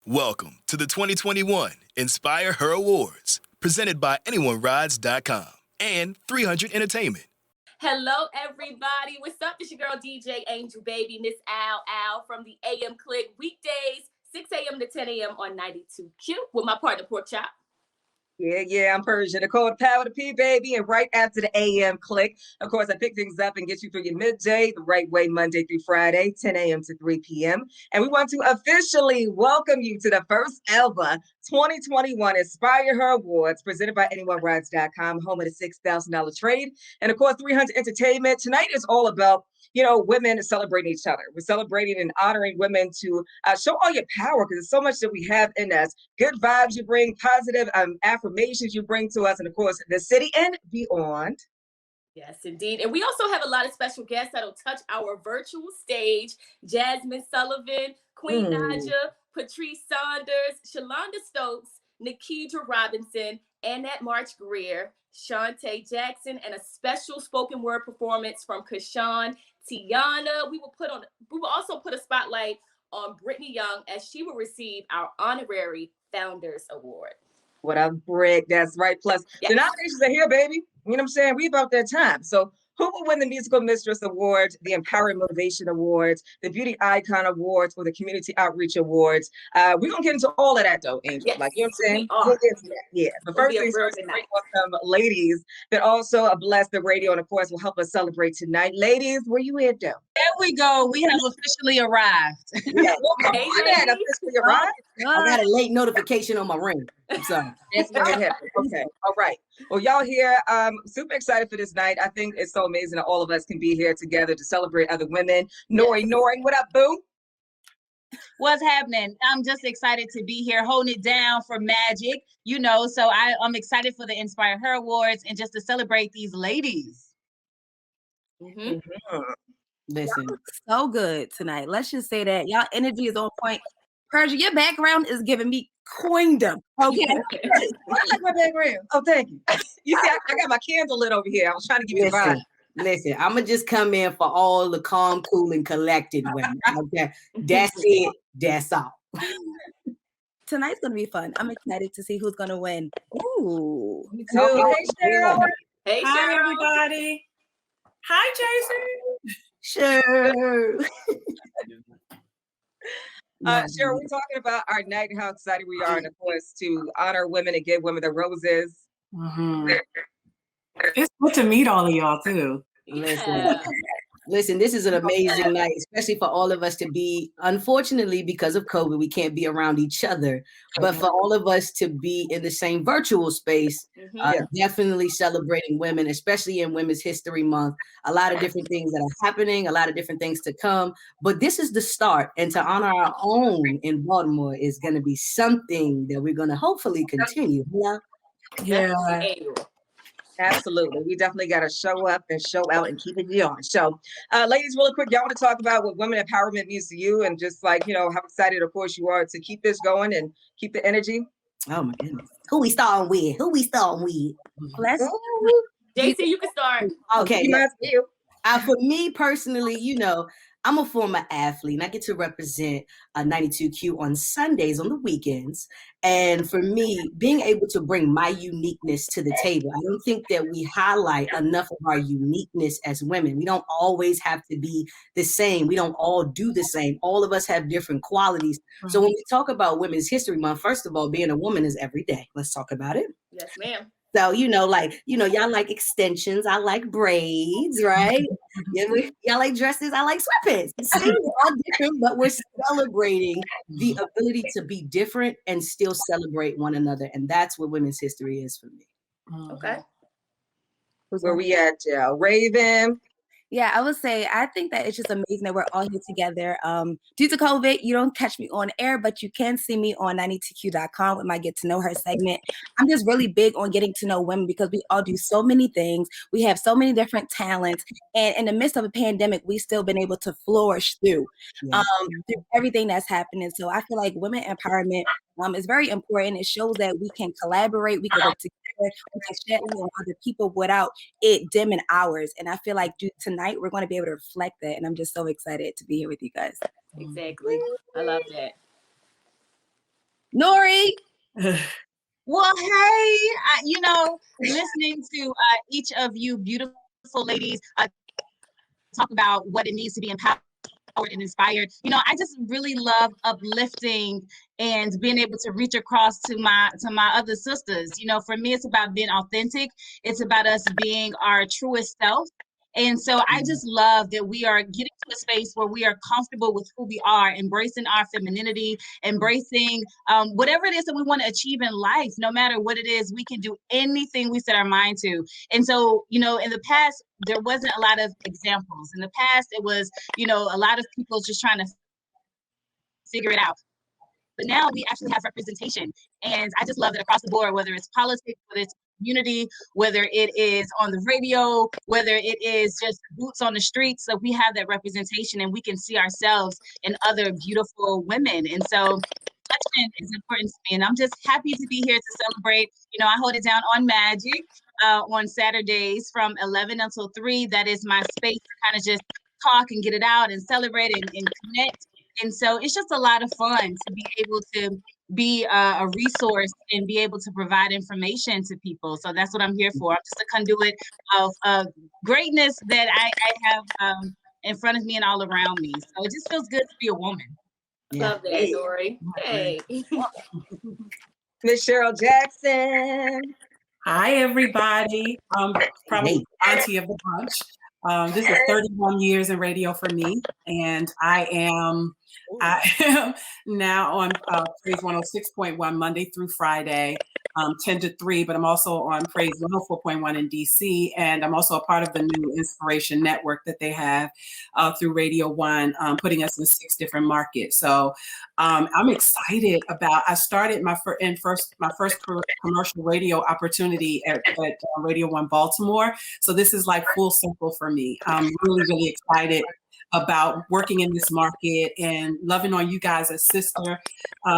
Welcome to the 2021 InspireHER Awards, presented by AnyoneRides.com and 300 Entertainment. Hello, everybody. What's up? It's your girl, DJ AngelBaby, Miss Al from the AM Clique, weekdays, 6 a.m. to 10 a.m. on 92Q with my partner, Pork Chop. Yeah, I'm Persia, Nicole, the power to P, baby. And right after the AM Clique, of course, I pick things up and get you through your midday the right way, Monday through Friday, 10 a.m. to 3 p.m. And we want to officially welcome you to the first ever 2021 InspireHER Awards, presented by AnyoneRides.com, home of the $6,000 trade. And of course, 300 Entertainment. Tonight is all about women celebrating each other. We're celebrating and honoring women to show all your power, because there's so much that we have in us. Good vibes you bring, positive affirmations you bring to us, and of course, the city and beyond. Yes, indeed. And we also have a lot of special guests that'll touch our virtual stage. Jasmine Sullivan, Queen Naja, Patrice Saunders, Shalonda Stokes, Nikidra Robinson, Annette March Greer, Shantae Jackson, and a special spoken word performance from Kashawn Tiana. We will also put a spotlight on Brittany Young, as she will receive our Honorary Founders Award. What up, Brick? That's right. Plus, the nominations are here, baby. You know what I'm saying? We about that time. So who will win the Musical Mistress Awards, the Empowering Motivation Awards, the Beauty Icon Awards, or the Community Outreach Awards? We're going to get into all of that, though, Angel. Yes, like, you know what I'm saying? We'll get into that. Yeah. But first things first, bring on some ladies that also bless the radio and, of course, will help us celebrate tonight. Ladies, where you at, though? There we go. We have officially arrived. Yeah, officially arrived. I got a late notification on my ring. I'm sorry. That's what it happened. Okay. All right. Well, y'all here, super excited for this night. I think it's so amazing that all of us can be here together to celebrate other women. Nori, what up, boo? What's happening? I'm just excited to be here, holding it down for Magic, so I'm excited for the InspireHER Awards and just to celebrate these ladies. Listen, so good tonight. Let's just say that y'all energy is on point. Persia, your background is giving me queendom. Okay. I like my background. Oh, thank you. You see, I got my candle lit over here. I was trying to give you a vibe. Listen, I'm going to just come in for all the calm, cool, and collected women. Okay. That's it. That's all. Tonight's going to be fun. I'm excited to see who's going to win. Ooh. Me too. Hey, Cheryl. Hey, Cheryl. Hi, everybody. Hi, Jason. Sure. Cheryl, we're talking about our night and how excited we are, and of course, to honor women and give women the roses. It's good to meet all of y'all too. Listen, this is an amazing night, especially for all of us to be, unfortunately, because of COVID, we can't be around each other, but for all of us to be in the same virtual space, definitely celebrating women, especially in Women's History Month. A lot of different things that are happening, a lot of different things to come, but this is the start. And to honor our own in Baltimore is going to be something that we're going to hopefully continue. Yeah. Absolutely. We definitely got to show up and show out and keep it going. So, ladies, really quick, y'all want to talk about what women empowerment means to you, and just how excited, of course, you are to keep this going and keep the energy? Oh, my goodness. Who we starting with? JC, you can start. Okay. For me personally, I'm a former athlete, and I get to represent 92Q on Sundays, on the weekends. And for me, being able to bring my uniqueness to the table, I don't think that we highlight enough of our uniqueness as women. We don't always have to be the same. We don't all do the same. All of us have different qualities. So when we talk about Women's History Month, first of all, being a woman is every day. Let's talk about it. Yes, ma'am. So, y'all like extensions. I like braids, right? Y'all like dresses. I like sweatpants. See, we're all different, but we're celebrating the ability to be different and still celebrate one another. And that's what women's history is for me. Okay. Where we at, Raven? Yeah, I would say I think that it's just amazing that we're all here together. Due to COVID, you don't catch me on air, but you can see me on 92Q.com with my Get to Know Her segment. I'm just really big on getting to know women because we all do so many things. We have so many different talents. And in the midst of a pandemic, we've still been able to flourish through everything that's happening. So I feel like women empowerment is very important. It shows that we can collaborate, we can work together, we can share on other people without it dimming ours. And I feel like tonight we're going to be able to reflect that. And I'm just so excited to be here with you guys. Exactly. I love that. Nori. Well, hey, listening to each of you beautiful ladies talk about what it means to be empowered and inspired. I just really love uplifting and being able to reach across to my other sisters. For me, it's about being authentic. It's about us being our truest self. And so I just love that we are getting to a space where we are comfortable with who we are, embracing our femininity, embracing whatever it is that we want to achieve in life. No matter what it is, we can do anything we set our mind to. And so, in the past, there wasn't a lot of examples. In the past, it was, a lot of people just trying to figure it out. But now we actually have representation. And I just love that across the board, whether it's politics, whether it's community, whether it is on the radio, whether it is just boots on the streets. So we have that representation and we can see ourselves in other beautiful women. And so is important to me. And I'm just happy to be here to celebrate. I hold it down on Magic on Saturdays from 11 until 3. That is my space to kind of just talk and get it out and celebrate and connect. And so it's just a lot of fun to be able to be a resource and be able to provide information to people. So that's what I'm here for. I'm just a conduit of greatness that I have in front of me and all around me. So it just feels good to be a woman. Yeah. Love that, Nori. Hey. Miss Cheryl Jackson. Hi, everybody. Probably auntie of the bunch. This is 31 years in radio for me, and I am now on Praise 106.1 Monday through Friday, 10 to 3, but I'm also on Praise 104.1 in DC, and I'm also a part of the new Inspiration Network that they have through Radio One, putting us in 6 different markets. So I'm excited about. I started my first commercial radio opportunity at Radio One Baltimore. So this is like full circle for me. I'm really excited about working in this market and loving on you guys as sister,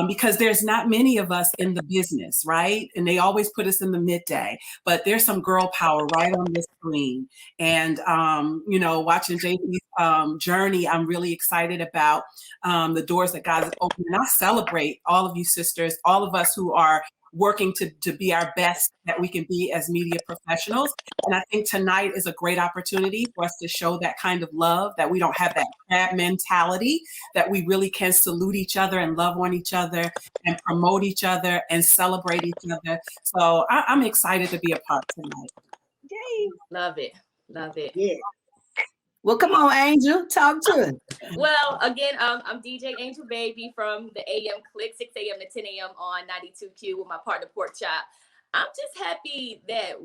because there's not many of us in the business, right? And they always put us in the midday, but there's some girl power right on this screen. And, watching JP's journey, I'm really excited about the doors that God has opened. And I celebrate all of you sisters, all of us who are working to be our best that we can be as media professionals. And I think tonight is a great opportunity for us to show that kind of love, that we don't have that crab mentality, that we really can salute each other and love on each other and promote each other and celebrate each other. So I'm excited to be a part tonight. Yay. Love it. Yeah. Well, come on, Angel, talk to it. Well, again, I'm DJ AngelBaby from the AM Clique, 6 a.m. to 10 a.m. on 92Q with my partner Pork Chop. I'm just happy that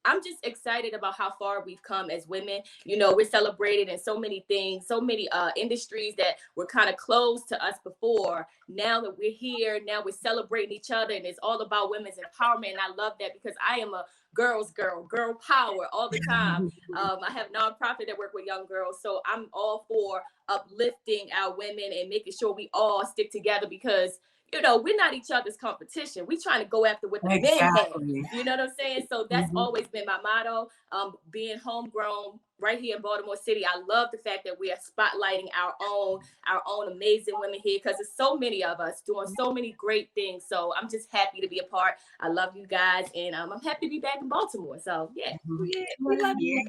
I'm just excited about how far we've come as women. We're celebrated in so many things, so many industries that were kind of closed to us before. Now that we're here, now we're celebrating each other, and it's all about women's empowerment. And I love that because I am a girl power all the time. I have a nonprofit that work with young girls. So I'm all for uplifting our women and making sure we all stick together because we're not each other's competition. We're trying to go after what the men have. You know what I'm saying? So that's always been my motto. Being homegrown right here in Baltimore City, I love the fact that we are spotlighting our own amazing women here because there's so many of us doing so many great things. So I'm just happy to be a part. I love you guys, and I'm happy to be back in Baltimore. So yeah, we love you.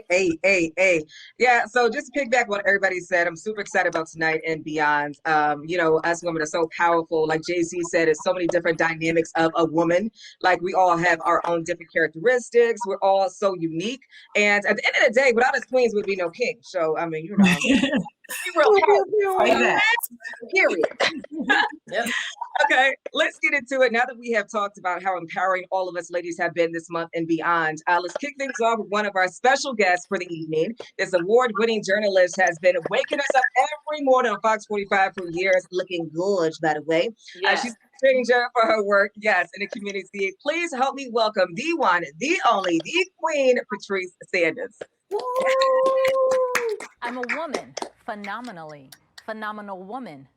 Hey. Yeah. So just to pick back what everybody said, I'm super excited about tonight and beyond. Us women are so powerful. Like Jay-Z said, it's so many different dynamics of a woman. Like we all have our own different characteristics. We're all so unique. And at the end of the day, without us queens would be no king. So be real powerful. Period. Yep. Okay, let's get into it. Now that we have talked about how empowering all of us ladies have been this month and beyond, let's kick things off with one of our special guests for the evening. This award-winning journalist has been waking us up every morning on Fox 45 for years, looking good, by the way. Yes. She's a stranger for her work, in the community. Please help me welcome the one, the only, the queen, Patrice Sanders. I'm a woman, phenomenal woman.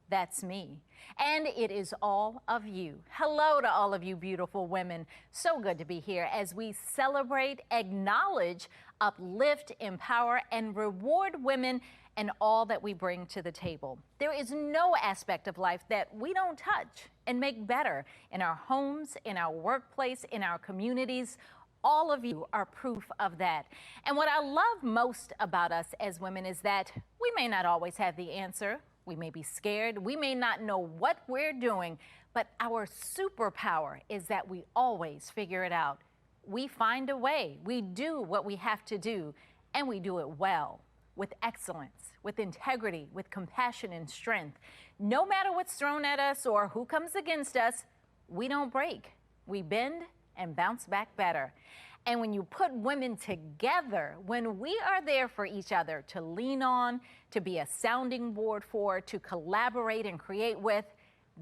That's me. And it is all of you. Hello to all of you beautiful women. So good to be here as we celebrate, acknowledge, uplift, empower, and reward women and all that we bring to the table. There is no aspect of life that we don't touch and make better in our homes, in our workplace, in our communities. All of you are proof of that. And what I love most about us as women is that we may not always have the answer. We may be scared. We may not know what we're doing, but our superpower is that we always figure it out. We find a way. We do what we have to do, and we do it well, with excellence, with integrity, with compassion and strength. No matter what's thrown at us or who comes against us, we don't break. We bend and bounce back better. And when you put women together, when we are there for each other to lean on, to be a sounding board for, to collaborate and create with,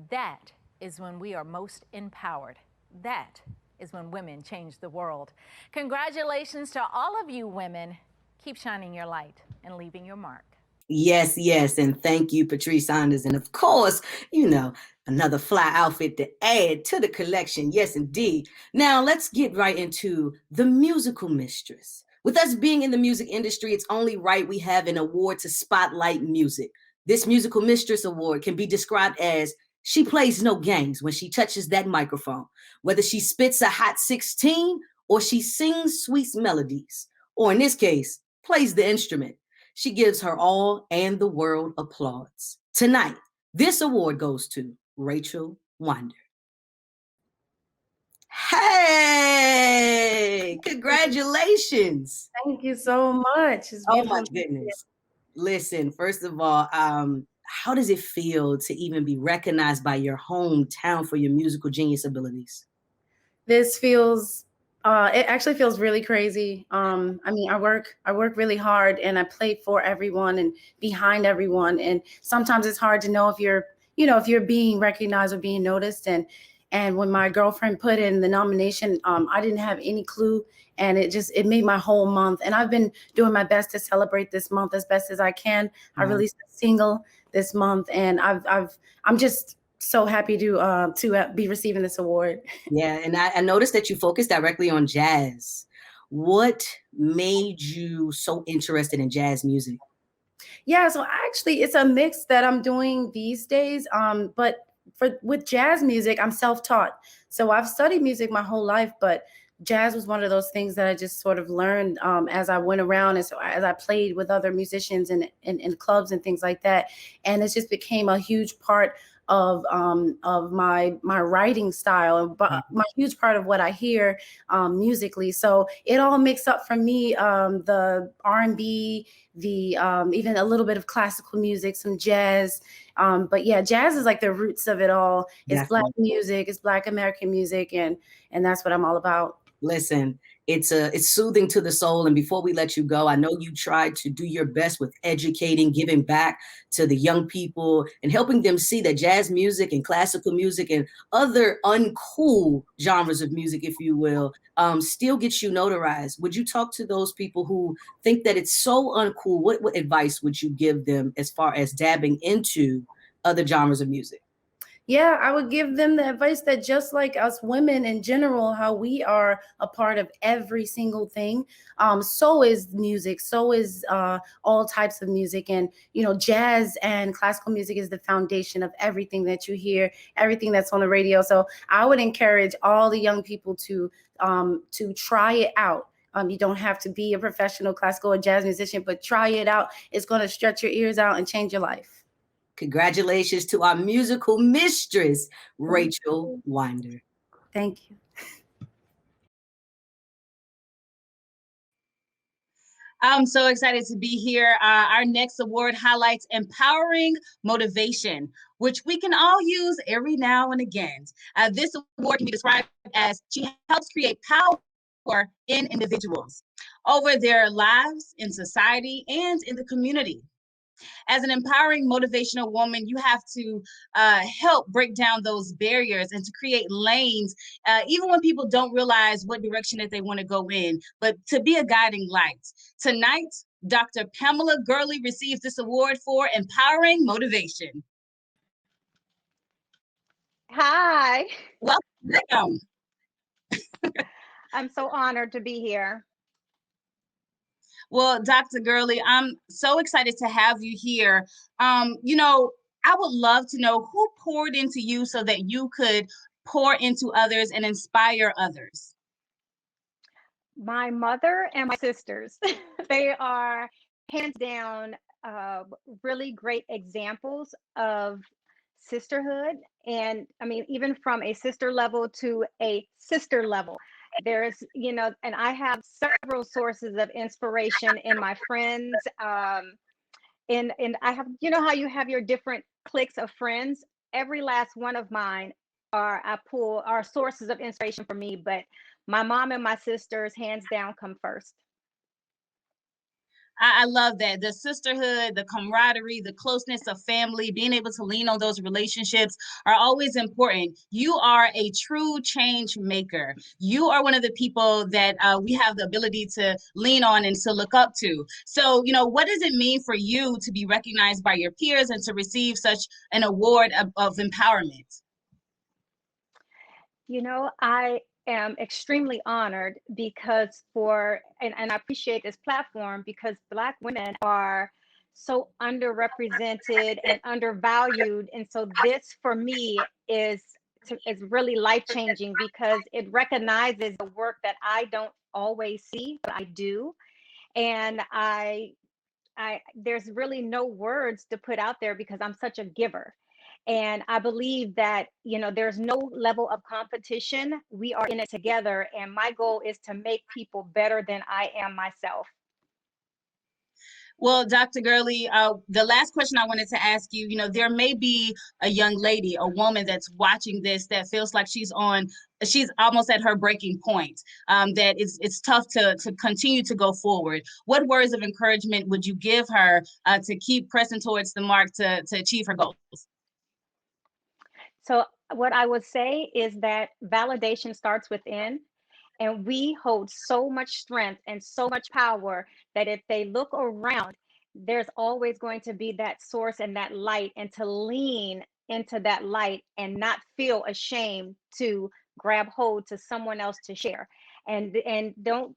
that is when we are most empowered. That is when women change the world. Congratulations to all of you women. Keep shining your light and leaving your mark. Yes, yes. And thank you, Patrice Saunders. And of course, you know, another fly outfit to add to the collection. Yes, indeed. Now let's get right into the musical mistress. With us being in the music industry, it's only right we have an award to spotlight music. This musical mistress award can be described as she plays no games when she touches that microphone, whether she spits a hot 16 or she sings sweet melodies, or in this case, plays the instrument. She gives her all and the world applauds. Tonight, this award goes to Rachel Wander. Hey, congratulations. Thank you so much. It's Oh beautiful. my goodness. Listen, first of all, how does it feel to even be recognized by your hometown for your musical genius abilities? This feels it actually feels really crazy. I mean, I work really hard and I play for everyone and behind everyone. And sometimes it's hard to know if you're being recognized or being noticed. And when my girlfriend put in the nomination, I didn't have any clue. And it made my whole month. And I've been doing my best to celebrate this month as best as I can. I released a single this month, and I'm just so happy to be receiving this award. Yeah, and I noticed that you focused directly on jazz. What made you so interested in jazz music? Yeah, so actually it's a mix that I'm doing these days. But with jazz music, I'm self-taught. So I've studied music my whole life, but jazz was one of those things that I just sort of learned as I went around and so as I played with other musicians in clubs and things like that. And it just became a huge part of my writing style, but my huge part of what I hear musically. So it all makes up for me, the R&B, the even a little bit of classical music, some jazz. But yeah, jazz is like the roots of it all. It's Black music, it's Black American music, and that's what I'm all about. Listen, it's soothing to the soul. And before we let you go, I know you tried to do your best with educating, giving back to the young people and helping them see that jazz music and classical music and other uncool genres of music, if you will, still gets you notarized. Would you talk to those people who think that it's so uncool? What advice would you give them as far as dabbing into other genres of music? Yeah, I would give them the advice that just like us women in general, how we are a part of every single thing, so is music, so is all types of music. And, jazz and classical music is the foundation of everything that you hear, everything that's on the radio. So I would encourage all the young people to try it out. You don't have to be a professional classical or jazz musician, but try it out. It's going to stretch your ears out and change your life. Congratulations to our musical mistress, Rachel Wander. Thank you. I'm so excited to be here. Our next award highlights empowering motivation, which we can all use every now and again. This award can be described as she helps create power in individuals over their lives, in society, and in the community. As an empowering motivational woman, you have to help break down those barriers and to create lanes, even when people don't realize what direction that they want to go in, but to be a guiding light. Tonight, Dr. Pamela Gurley receives this award for empowering motivation. Hi. Welcome. I'm so honored to be here. Well, Dr. Gurley, I'm so excited to have you here. I would love to know who poured into you so that you could pour into others and inspire others. My mother and my sisters. They are hands down really great examples of sisterhood. And I mean, even from a sister level to a sister level, there's, and I have several sources of inspiration in my friends. And I have, how you have your different cliques of friends. Every last one of mine are sources of inspiration for me, but my mom and my sisters hands down come first. I love that. The sisterhood, the camaraderie, the closeness of family, being able to lean on those relationships are always important. You are a true change maker. You are one of the people that we have the ability to lean on and to look up to. So, what does it mean for you to be recognized by your peers and to receive such an award of empowerment? I am extremely honored because and I appreciate this platform because Black women are so underrepresented and undervalued. And so this for me is really life-changing because it recognizes the work that I don't always see, but I do. And there's really no words to put out there because I'm such a giver. And I believe that, there's no level of competition. We are in it together. And my goal is to make people better than I am myself. Well, Dr. Gurley, the last question I wanted to ask you, there may be a young lady, a woman that's watching this that feels like she's almost at her breaking point, that it's tough to continue to go forward. What words of encouragement would you give her to keep pressing towards the mark to achieve her goals? So what I would say is that validation starts within, and we hold so much strength and so much power that if they look around, there's always going to be that source and that light, and to lean into that light and not feel ashamed to grab hold to someone else to share. And don't,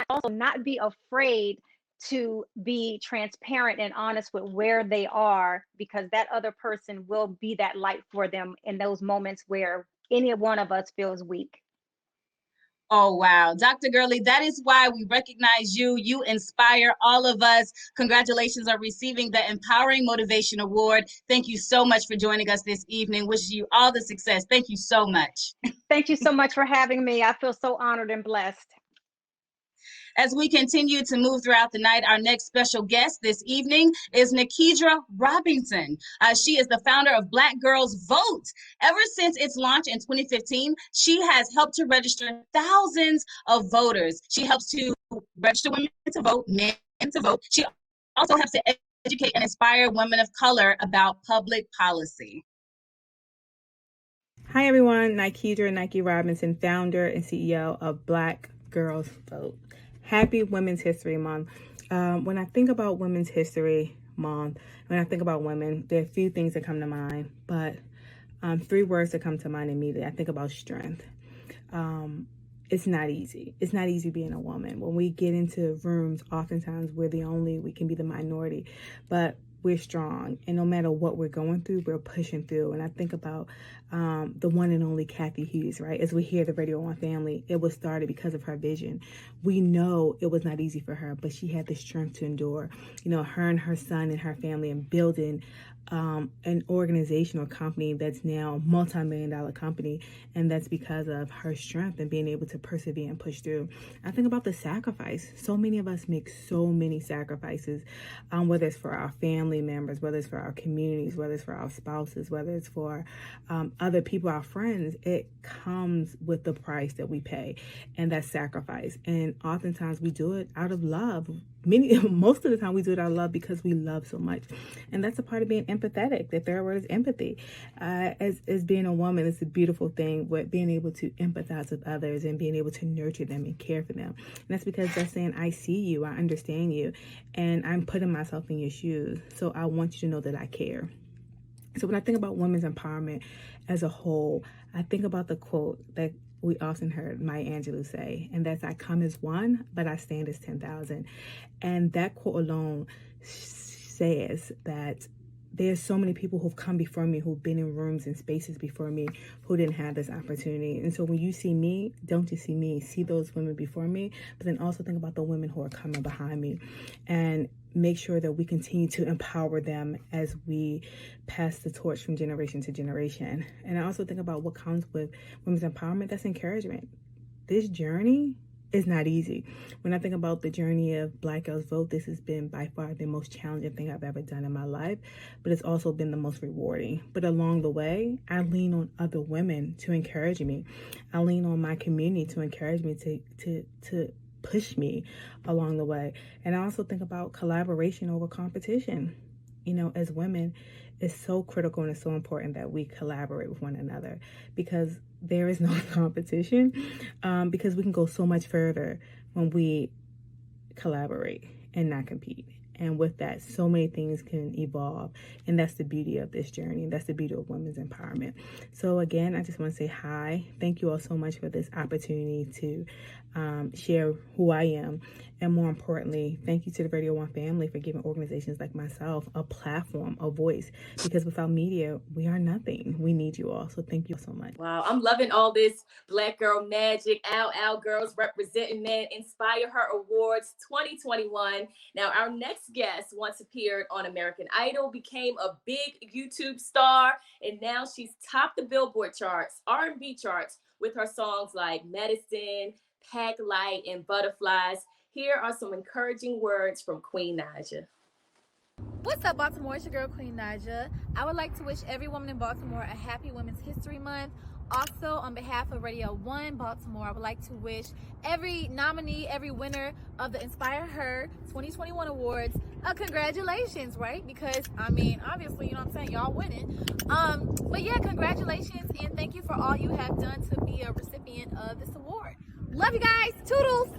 also not be afraid to be transparent and honest with where they are, because that other person will be that light for them in those moments where any one of us feels weak. Oh, wow. Dr. Gurley, that is why we recognize you. You inspire all of us. Congratulations on receiving the Empowering Motivation Award. Thank you so much for joining us this evening. Wish you all the success. Thank you so much. Thank you so much for having me. I feel so honored and blessed. As we continue to move throughout the night, our next special guest this evening is Nikedra Robinson. She is the founder of Black Girls Vote. Ever since its launch in 2015, she has helped to register thousands of voters. She helps to register women to vote, men to vote. She also helps to educate and inspire women of color about public policy. Hi, everyone. Nikedra Nike Robinson, founder and CEO of Black Girls Vote. Happy Women's History Month. When I think about Women's History Month, when I think about women, there are a few things that come to mind, but three words that come to mind immediately. I think about strength. It's not easy. It's not easy being a woman. When we get into rooms, oftentimes we can be the minority, but we're strong. And no matter what we're going through, we're pushing through. And I think about the one and only Kathy Hughes, right? As we hear the Radio One family, it was started because of her vision. We know it was not easy for her, but she had the strength to endure. Her and her son and her family, and building an organization or company that's now a multi-million-dollar company, and that's because of her strength and being able to persevere and push through. I think about the sacrifice. So many of us make so many sacrifices, whether it's for our family members, whether it's for our communities, whether it's for our spouses, whether it's for other people, our friends. It comes with the price that we pay, and that's sacrifice. And oftentimes we do it out of love. Most of the time we do it out of love because we love so much. And that's a part of being empathetic. The third word is empathy. As being a woman, it's a beautiful thing, but being able to empathize with others and being able to nurture them and care for them. And that's because they're saying, I see you, I understand you, and I'm putting myself in your shoes. So I want you to know that I care. So when I think about women's empowerment as a whole, I think about the quote that we often heard Maya Angelou say, and that's, "I come as one, but I stand as 10,000." And that quote alone says that there's so many people who've come before me, who've been in rooms and spaces before me, who didn't have this opportunity. And so when you see me, don't just see me, see those women before me, but then also think about the women who are coming behind me, and make sure that we continue to empower them as we pass the torch from generation to generation. And I also think about what comes with women's empowerment. That's encouragement. This journey is not easy. When I think about the journey of Black Girls Vote, this has been by far the most challenging thing I've ever done in my life, but it's also been the most rewarding. But along the way, I lean on other women to encourage me. I lean on my community to encourage me, to push me along the way. And I also think about collaboration over competition. You know, as women, it's so critical and it's so important that we collaborate with one another, because there is no competition, because we can go so much further when we collaborate and not compete. And with that, so many things can evolve. And that's the beauty of this journey. And that's the beauty of women's empowerment. So again, I just want to say hi. Thank you all so much for this opportunity to share who I am. And more importantly, thank you to the Radio 1 family for giving organizations like myself a platform, a voice. Because without media, we are nothing. We need you all. So thank you so much. Wow, I'm loving all this Black girl magic. Our girls representing, man. InspireHER Awards 2021. Now, our next guest once appeared on American Idol, became a big YouTube star, and now she's topped the Billboard charts, R&B charts, with her songs like Medicine, Pack Light, and Butterflies. Here are some encouraging words from Queen Naija. What's up, Baltimore? It's your girl, Queen Naija. I would like to wish every woman in Baltimore a happy Women's History Month. Also, on behalf of Radio 1 Baltimore, I would like to wish every nominee, every winner of the InspireHER 2021 Awards a congratulations, right? Because, I mean, obviously, you know what I'm saying, y'all winning. But yeah, congratulations, and thank you for all you have done to be a recipient of this award. Love you guys. Toodles.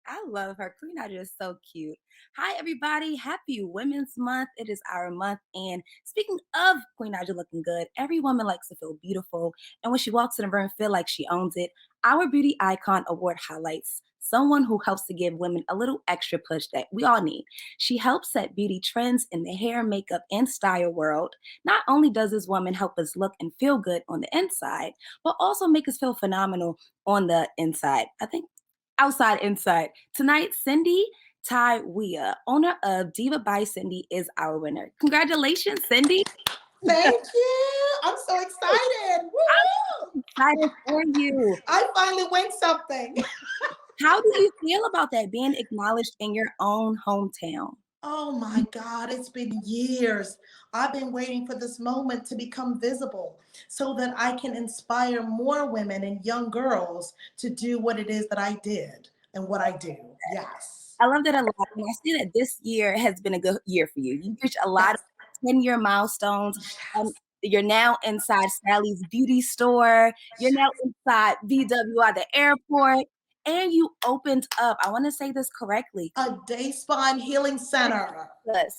I love her. Queen Naija is so cute. Hi, everybody. Happy Women's Month. It is our month. And speaking of Queen Naija looking good, every woman likes to feel beautiful. And when she walks in the room, feel like she owns it. Our Beauty Icon Award highlights someone who helps to give women a little extra push that we all need. She helps set beauty trends in the hair, makeup, and style world. Not only does this woman help us look and feel good on the inside, but also make us feel phenomenal on the inside. I think outside, inside. Tonight, Cindy Tywia, owner of Diva by Cindy, is our winner. Congratulations, Cindy. Thank you. I'm so excited. Woo! I'm excited for you. I finally win something. How do you feel about that, being acknowledged in your own hometown? Oh my God, it's been years. I've been waiting for this moment to become visible so that I can inspire more women and young girls to do what it is that I did and what I do. Yes. I love that a lot. And I see that this year has been a good year for you. You've reached a lot of 10-year milestones. You're now inside Sally's beauty store. You're now inside VW at the airport. And you opened up, I want to say this correctly, a day spa and healing center.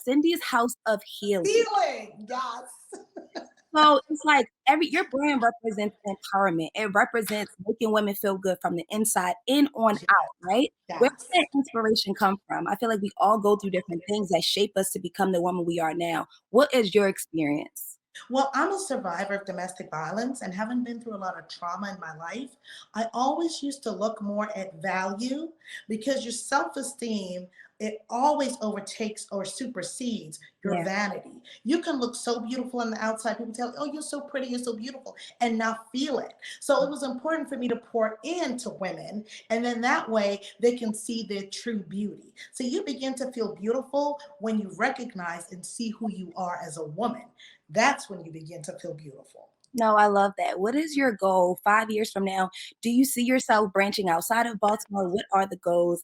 Cindy's House of Healing. Healing, yes. So it's like your brand represents empowerment. It represents making women feel good from the inside in on out, right? Yes. Where does that inspiration come from? I feel like we all go through different things that shape us to become the woman we are now. What is your experience? Well, I'm a survivor of domestic violence, and having been through a lot of trauma in my life, I always used to look more at value, because your self-esteem, it always overtakes or supersedes your vanity. You can look so beautiful on the outside. People tell you, oh, you're so pretty, you're so beautiful, and not feel it. So it was important for me to pour into women, and then that way they can see their true beauty. So you begin to feel beautiful when you recognize and see who you are as a woman. That's when you begin to feel beautiful. No, I love that. What is your goal 5 years from now? Do you see yourself branching outside of Baltimore? What are the goals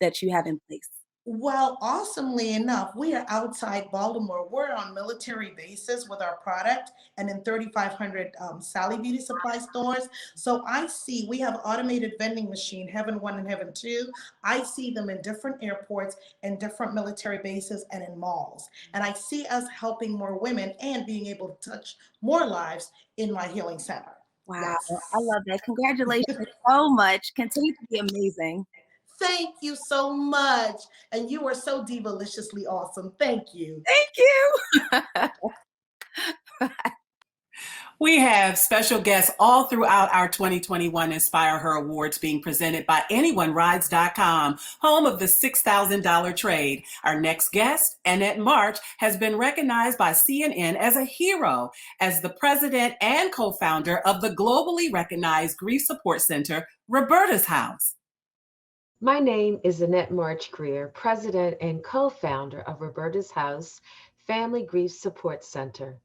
that you have in place? Well, awesomely enough, we are outside Baltimore. We're on military bases with our product and in 3,500 Sally Beauty Supply stores. So I see we have automated vending machine, Heaven 1 and Heaven 2. I see them in different airports and different military bases and in malls. And I see us helping more women and being able to touch more lives in my healing center. Wow, Yes. I love that. Congratulations so much. Continue to be amazing. Thank you so much. And you are so divaliciously awesome. Thank you. Thank you. We have special guests all throughout our 2021 Inspire Her Awards being presented by AnyoneRides.com, home of the $6,000 trade. Our next guest, Annette March, has been recognized by CNN as a hero as the president and co-founder of the globally recognized Grief Support Center, Roberta's House. My name is Annette March Greer, president and co-founder of Roberta's House Family Grief Support Center.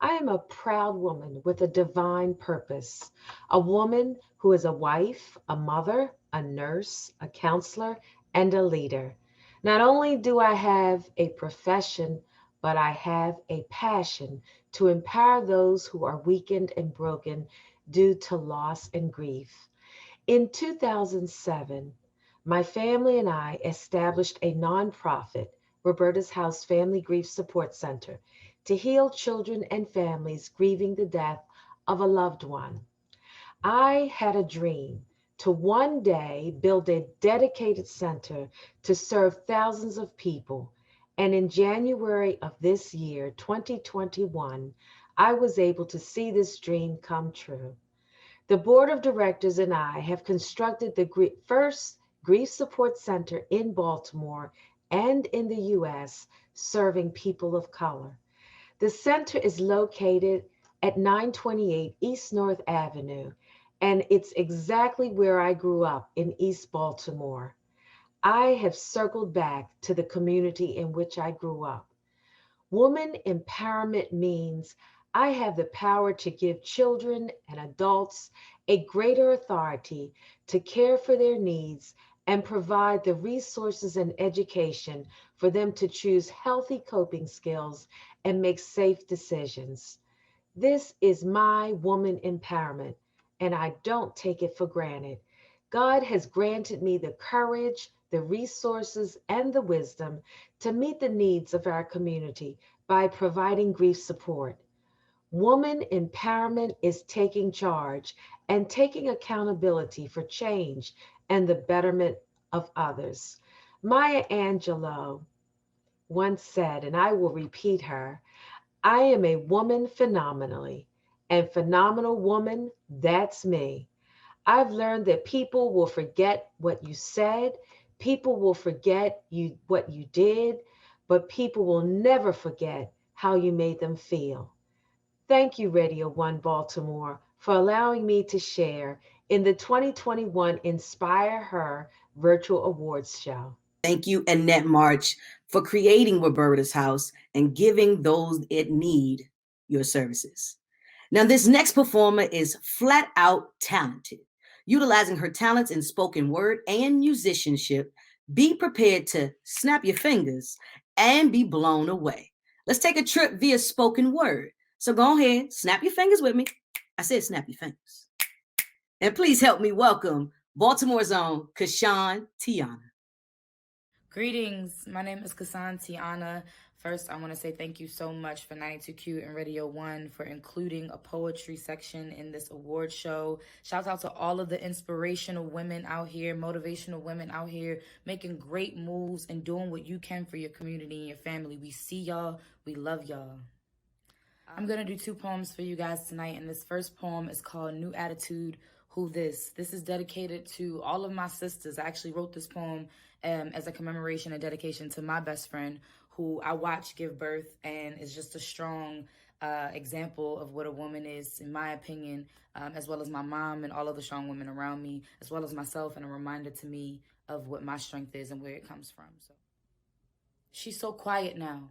I am a proud woman with a divine purpose, a woman who is a wife, a mother, a nurse, a counselor, and a leader. Not only do I have a profession, but I have a passion to empower those who are weakened and broken due to loss and grief. In 2007, my family and I established a nonprofit, Roberta's House Family Grief Support Center, to heal children and families grieving the death of a loved one. I had a dream to one day build a dedicated center to serve thousands of people. And in January of this year, 2021, I was able to see this dream come true. The board of directors and I have constructed the first Grief Support Center in Baltimore and in the U.S. serving people of color. The center is located at 928 East North Avenue, and it's exactly where I grew up in East Baltimore. I have circled back to the community in which I grew up. Woman empowerment means I have the power to give children and adults a greater authority to care for their needs and provide the resources and education for them to choose healthy coping skills and make safe decisions. This is my woman empowerment, and I don't take it for granted. God has granted me the courage, the resources, and the wisdom to meet the needs of our community by providing grief support. Woman empowerment is taking charge and taking accountability for change and the betterment of others. Maya Angelou once said, and I will repeat her, I am a woman phenomenally, and phenomenal woman, that's me. I've learned that people will forget what you said, people will forget what you did, but people will never forget how you made them feel. Thank you, Radio One Baltimore, for allowing me to share in the 2021 Inspire Her Virtual Awards Show. Thank you, Annette March, for creating Roberta's House and giving those it need your services. Now, this next performer is flat out talented. Utilizing her talents in spoken word and musicianship, be prepared to snap your fingers and be blown away. Let's take a trip via spoken word. So go ahead, snap your fingers with me. I said snap your fingers. And please help me welcome Baltimore's own Kashan Tiana. Greetings. My name is Kashan Tiana. First, I want to say thank you so much for 92Q and Radio 1 for including a poetry section in this award show. Shout out to all of the inspirational women out here, motivational women out here, making great moves and doing what you can for your community and your family. We see y'all. We love y'all. I'm going to do 2 poems for you guys tonight, and this first poem is called New Attitude, Who This? This is dedicated to all of my sisters. I actually wrote this poem as a commemoration and dedication to my best friend, who I watched give birth, and is just a strong example of what a woman is, in my opinion, as well as my mom and all of the strong women around me, as well as myself, and a reminder to me of what my strength is and where it comes from. So, she's so quiet now.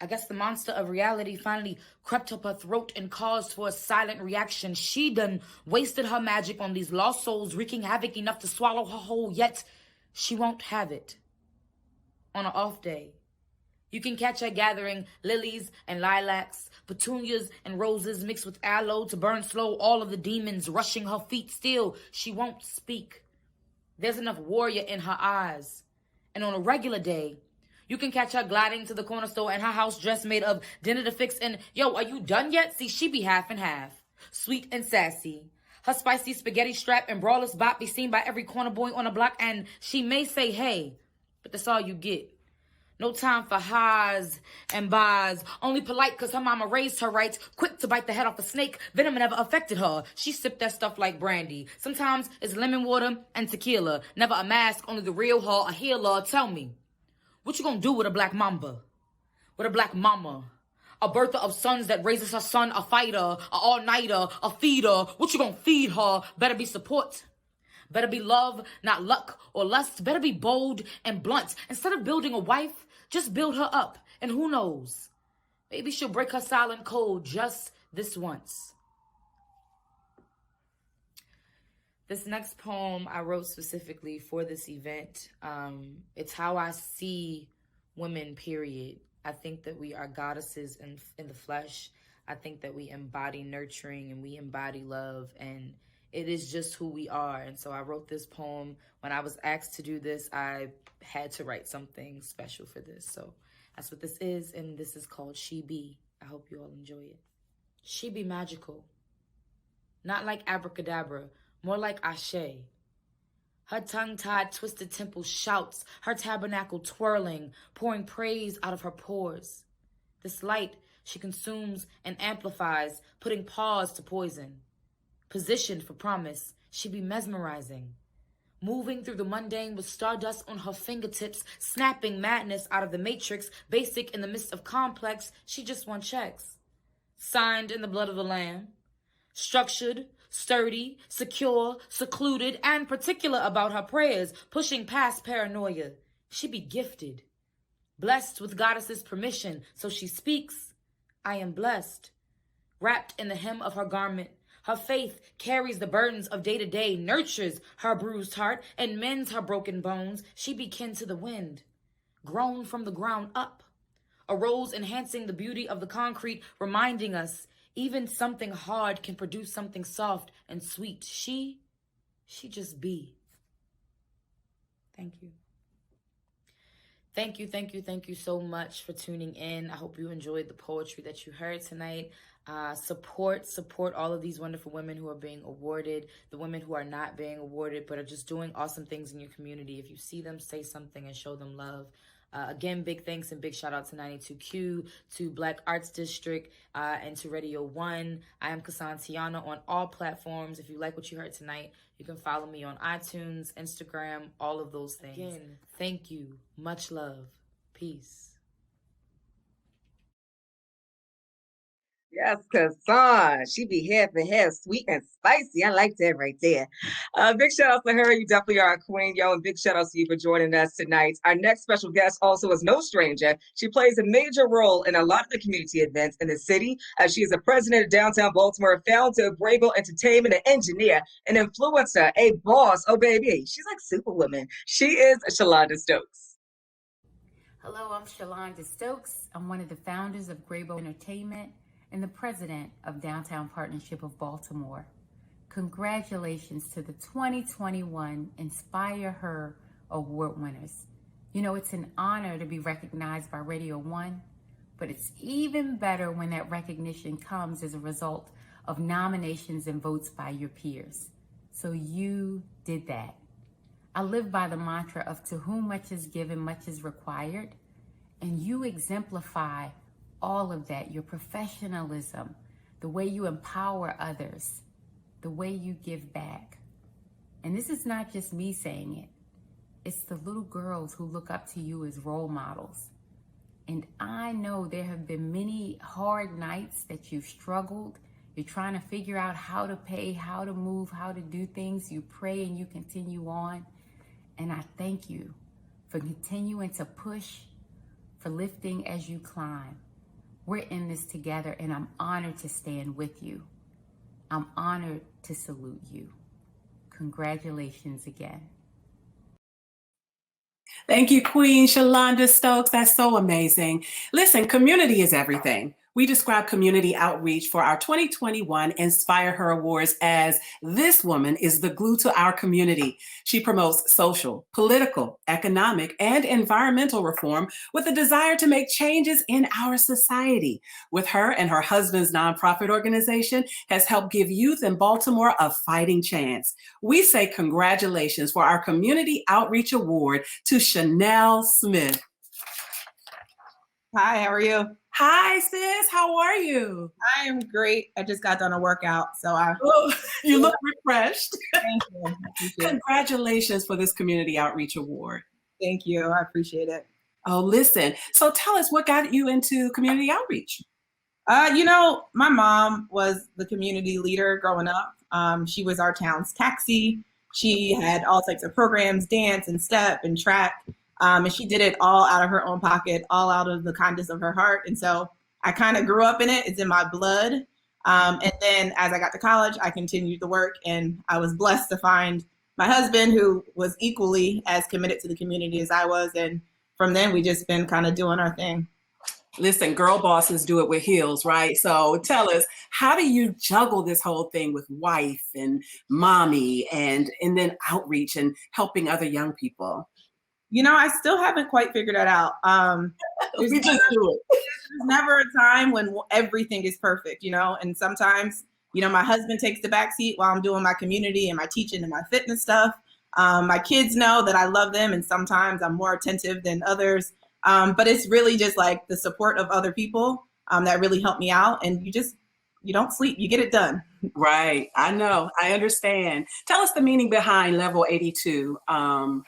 I guess the monster of reality finally crept up her throat and caused for a silent reaction. She done wasted her magic on these lost souls, wreaking havoc enough to swallow her whole, yet she won't have it. on an off day. You can catch her gathering lilies and lilacs, petunias and roses mixed with aloe to burn slow all of the demons rushing her feet. Still, she won't speak. There's enough warrior in her eyes. And on a regular day, you can catch her gliding to the corner store in her house dress made of dinner to fix and, yo, are you done yet? See, she be half and half. Sweet and sassy. Her spicy spaghetti strap and braless bop be seen by every corner boy on the block, and she may say hey, but that's all you get. No time for highs and buys. Only polite because her mama raised her right. Quick to bite the head off a snake. Venom never affected her. She sipped that stuff like brandy. Sometimes it's lemon water and tequila. Never a mask, only the real her, a healer. Tell me, what you gonna do with a black mamba? With a black mama? A birther of sons that raises her son, a fighter, a all-nighter, a feeder. What you gonna feed her? Better be support. Better be love, not luck or lust. Better be bold and blunt. Instead of building a wife, just build her up. And who knows? Maybe she'll break her silent code just this once. This next poem I wrote specifically for this event. It's how I see women, period. I think that we are goddesses in the flesh. I think that we embody nurturing and we embody love, and it is just who we are. And so I wrote this poem. When I was asked to do this, I had to write something special for this. So that's what this is, and this is called She Be. I hope you all enjoy it. She be magical. Not like abracadabra, more like Ashe. Her tongue-tied, twisted temple shouts, her tabernacle twirling, pouring praise out of her pores. This light she consumes and amplifies, putting pause to poison. Positioned for promise, she be mesmerizing. Moving through the mundane with stardust on her fingertips, snapping madness out of the matrix, basic in the midst of complex, she just wants checks. Signed in the blood of the Lamb. Structured, sturdy, secure, secluded, and particular about her prayers, pushing past paranoia. She be gifted. Blessed with goddess's permission, so she speaks, I am blessed. Wrapped in the hem of her garment, her faith carries the burdens of day-to-day, nurtures her bruised heart, and mends her broken bones. She be kin to the wind, grown from the ground up. A rose enhancing the beauty of the concrete, reminding us even something hard can produce something soft and sweet. She just be. Thank you. Thank you so much for tuning in. I hope you enjoyed the poetry that you heard tonight. Support all of these wonderful women who are being awarded, the women who are not being awarded but are just doing awesome things in your community. If you see them, say something and show them love. Again, big thanks and big shout out to 92Q, to Black Arts District, and to Radio 1. I am Casantiana on all platforms. If you like what you heard tonight, you can follow me on iTunes, Instagram, all of those things. Again, thank you. Much love. Peace. Yes, Casan. She be half and half, sweet and spicy. I like that right there. Big shout out to her. You definitely are a queen, yo, and big shout out to you for joining us tonight. Our next special guest also is no stranger. She plays a major role in a lot of the community events in the city. She is the president of downtown Baltimore, founder of Bravo Entertainment, an engineer, an influencer, a boss. Oh, baby, she's like Superwoman. She is Shalonda Stokes. Hello, I'm Shalonda Stokes. I'm one of the founders of Bravo Entertainment and the president of Downtown Partnership of Baltimore. Congratulations to the 2021 InspireHER Award winners. You know, it's an honor to be recognized by Radio 1, but it's even better when that recognition comes as a result of nominations and votes by your peers. So you did that. I live by the mantra of to whom much is given, much is required, and you exemplify all of that, your professionalism, the way you empower others, the way you give back. And this is not just me saying it. It's the little girls who look up to you as role models. And I know there have been many hard nights that you've struggled. You're trying to figure out how to pay, how to move, how to do things. You pray and you continue on. And I thank you for continuing to push, for lifting as you climb. We're in this together, and I'm honored to stand with you. I'm honored to salute you. Congratulations again. Thank you, Queen Shalonda Stokes. That's so amazing. Listen, community is everything. We describe community outreach for our 2021 Inspire Her Awards as this woman is the glue to our community. She promotes social, political, economic, and environmental reform with a desire to make changes in our society. With her and her husband's nonprofit organization has helped give youth in Baltimore a fighting chance. We say congratulations for our Community Outreach Award to Chanel Smith. Hi, how are you? Hi, sis. How are you? I am great. I just got done a workout, so you look refreshed. Thank you. I appreciate it. Congratulations for this Community Outreach Award. Thank you. I appreciate it. Oh, listen. So tell us, what got you into community outreach? My mom was the community leader growing up. She was our town's taxi. She had all types of programs, dance and step and track. And she did it all out of her own pocket, all out of the kindness of her heart. And so I kind of grew up in it. It's in my blood. And then as I got to college, I continued the work, and I was blessed to find my husband who was equally as committed to the community as I was. And from then we just been kind of doing our thing. Listen, girl bosses do it with heels, right? So tell us, how do you juggle this whole thing with wife and mommy and then outreach and helping other young people? I still haven't quite figured that out. We just do it. There's never a time when everything is perfect, and sometimes, my husband takes the back seat while I'm doing my community and my teaching and my fitness stuff. My kids know that I love them, and sometimes I'm more attentive than others. But it's really just like the support of other people that really help me out. And you don't sleep, you get it done. Right. I know. I understand. Tell us the meaning behind Level 82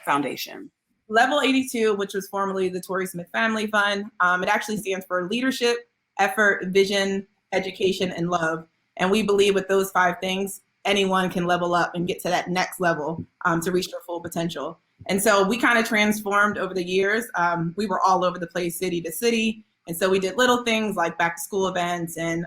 Foundation. Level 82, which was formerly the Torrey Smith Family Fund, it actually stands for leadership, effort, vision, education, and love. And we believe with those 5 things, anyone can level up and get to that next level to reach their full potential. And so we kind of transformed over the years. We were all over the place, city to city. And so we did little things like back to school events and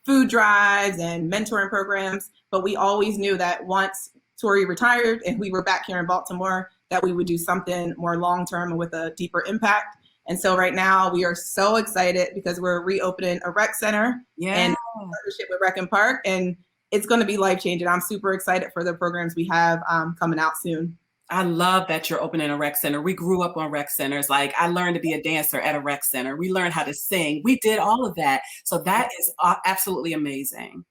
food drives and mentoring programs. But we always knew that once Tori retired and we were back here in Baltimore, that we would do something more long-term and with a deeper impact. And so right now we are so excited because we're reopening a rec center and partnership with Rec and Park. And it's going to be life-changing. I'm super excited for the programs we have coming out soon. I love that you're opening a rec center. We grew up on rec centers. Like, I learned to be a dancer at a rec center. We learned how to sing. We did all of that. So that is absolutely amazing.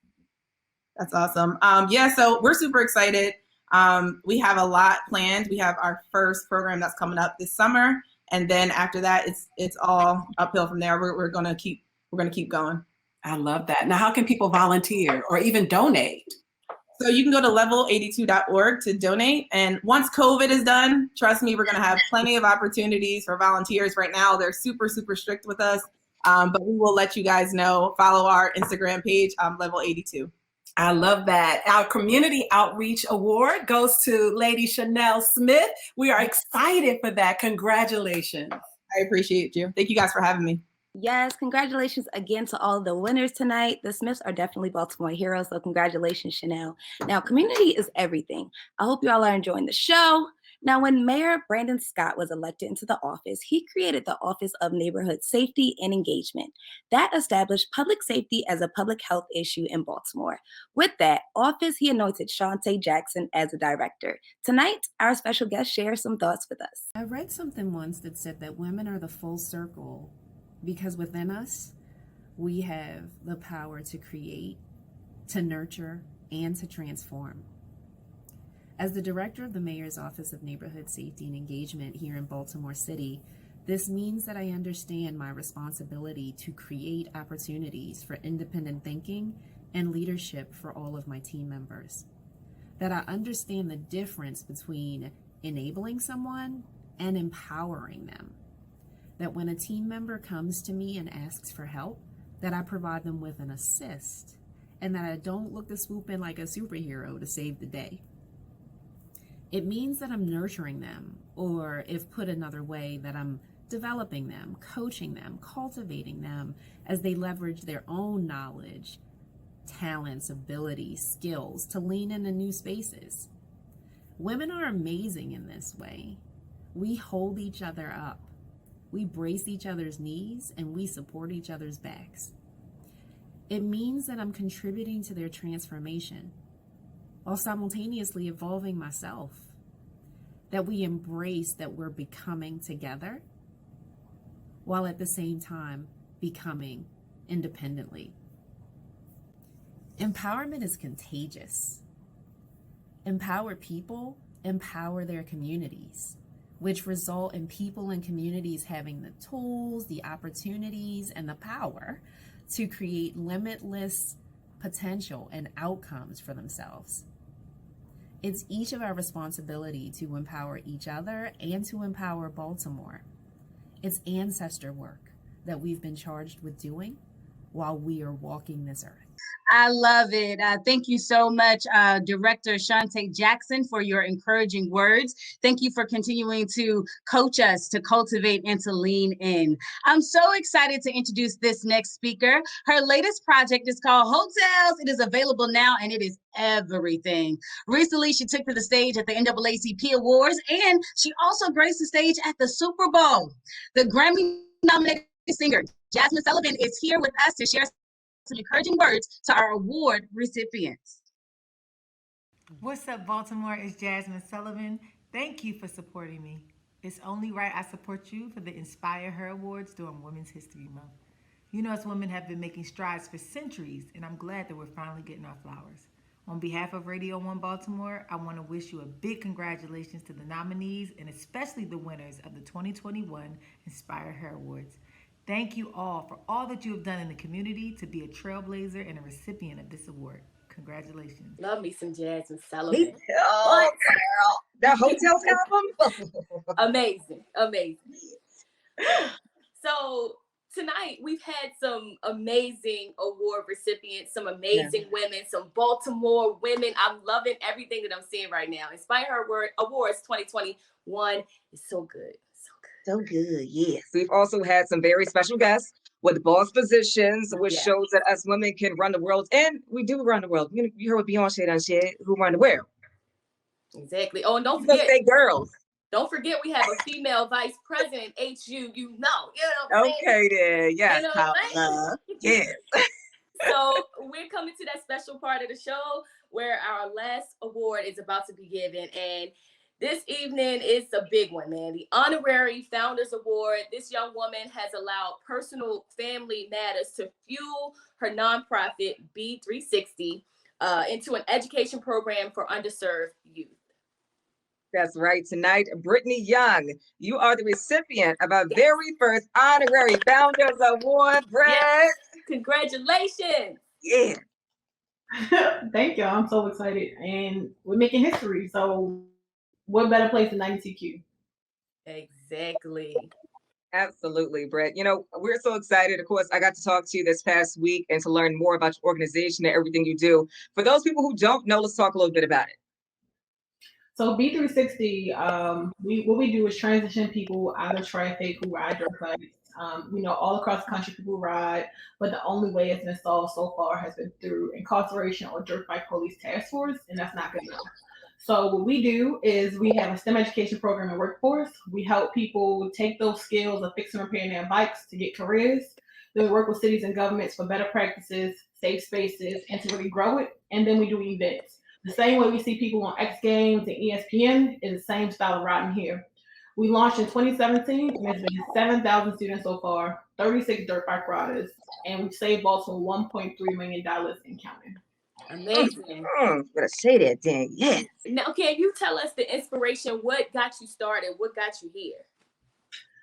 That's awesome. So we're super excited. We have a lot planned. We have our first program that's coming up this summer. And then after that, it's all uphill from there. We're going to keep going. I love that. Now, how can people volunteer or even donate? So you can go to level82.org to donate. And once COVID is done, trust me, we're going to have plenty of opportunities for volunteers. Right now, they're super, super strict with us. But we will let you guys know. Follow our Instagram page, Level 82. I love that. Our Community Outreach Award goes to Lady Chanel Smith. We are excited for that. Congratulations. I appreciate you. Thank you guys for having me. Yes, congratulations again to all the winners tonight. The Smiths are definitely Baltimore heroes, so congratulations, Chanel. Now, community is everything. I hope you all are enjoying the show. Now, when Mayor Brandon Scott was elected into the office, he created the Office of Neighborhood Safety and Engagement. That established public safety as a public health issue in Baltimore. With that office, he anointed Shantae Jackson as a director. Tonight, our special guest shares some thoughts with us. I read something once that said that women are the full circle because within us, we have the power to create, to nurture, and to transform. As the director of the Mayor's Office of Neighborhood Safety and Engagement here in Baltimore City, this means that I understand my responsibility to create opportunities for independent thinking and leadership for all of my team members. That I understand the difference between enabling someone and empowering them. That when a team member comes to me and asks for help, that I provide them with an assist, and that I don't look to swoop in like a superhero to save the day. It means that I'm nurturing them, or if put another way, that I'm developing them, coaching them, cultivating them as they leverage their own knowledge, talents, abilities, skills to lean into new spaces. Women are amazing in this way. we hold each other up. We brace each other's knees and we support each other's backs. It means that I'm contributing to their transformation while simultaneously evolving myself. That we embrace that we're becoming together while at the same time becoming independently. Empowerment is contagious. Empowered people empower their communities, which result in people and communities having the tools, the opportunities, and the power to create limitless potential and outcomes for themselves. It's each of our responsibility to empower each other and to empower Baltimore. It's ancestor work that we've been charged with doing while we are walking this earth. I love it. Thank you so much, Director Shante Jackson, for your encouraging words. Thank you for continuing to coach us, to cultivate, and to lean in. I'm so excited to introduce this next speaker. Her latest project is called Hotels. It is available now, and it is everything. Recently, she took to the stage at the NAACP Awards, and she also graced the stage at the Super Bowl. The Grammy-nominated singer, Jasmine Sullivan, is here with us to share some encouraging words to our award recipients. What's up, Baltimore? It's Jasmine Sullivan. Thank you for supporting me. It's only right I support you for the InspireHER Awards during Women's History Month. You know, us women have been making strides for centuries, and I'm glad that we're finally getting our flowers. On behalf of Radio 1 Baltimore, I want to wish you a big congratulations to the nominees and especially the winners of the 2021 InspireHER Awards. Thank you all for all that you have done in the community to be a trailblazer and a recipient of this award. Congratulations. Love me some Jasmine Sullivan. Oh, girl. That Hotels album? Amazing. Amazing. So tonight we've had some amazing award recipients, some amazing women, some Baltimore women. I'm loving everything that I'm seeing right now. InspireHER Awards 2021 is so good. So good, yes. We've also had some very special guests with boss positions, which shows that us women can run the world, and we do run the world. You heard what Beyonce done said, who run the world. Exactly. Oh, and don't forget, say girls. Don't forget we have a female vice president, HU, you know. Okay then, yes, You know what I'm love. Yes. So we're coming to that special part of the show where our last award is about to be given, and this evening is a big one, man. The Honorary Founders Award. This young woman has allowed personal family matters to fuel her nonprofit, B360, into an education program for underserved youth. That's right. Tonight, Brittany Young, you are the recipient of our very first Honorary Founders Award, Brett. Yes. Congratulations. Yeah. Thank y'all. I'm so excited. And we're making history. So what better place than 92Q? Exactly. Absolutely, Brett. You know, we're so excited. Of course, I got to talk to you this past week and to learn more about your organization and everything you do. For those people who don't know, let's talk a little bit about it. So B360, what we do is transition people out of traffic who ride dirt bikes. All across the country, people ride, but the only way it's been solved so far has been through incarceration or dirt bike police task force, and that's not good enough. So what we do is we have a STEM education program in workforce. We help people take those skills of fixing and repairing their bikes to get careers. Then we work with cities and governments for better practices, safe spaces, and to really grow it. And then we do events. The same way we see people on X Games and ESPN is the same style of riding here. We launched in 2017, and there's been 7,000 students so far, 36 dirt bike riders, and we've saved Baltimore $1.3 million in counting. Amazing. Better say that then, yes. Now, can you tell us the inspiration? What got you started? What got you here?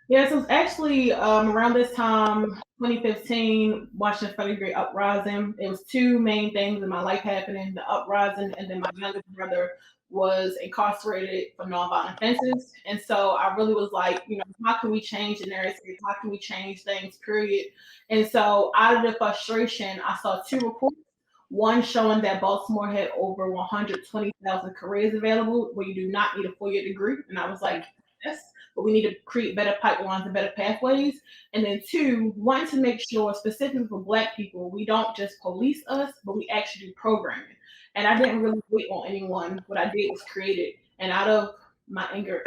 Yeah, so it's actually around this time, 2015, watching the Freddie Gray uprising. It was two main things in my life happening, the uprising, and then my youngest brother was incarcerated for nonviolent offenses. And so I really was like, how can we change the narrative? How can we change things, period? And so out of the frustration, I saw two reports. One showing that Baltimore had over 120,000 careers available where you do not need a 4-year degree. And I was like, yes, but we need to create better pipelines and better pathways. And then two, wanting to make sure specifically for Black people, we don't just police us, but we actually do programming. And I didn't really wait on anyone. What I did was create it. And out of my anger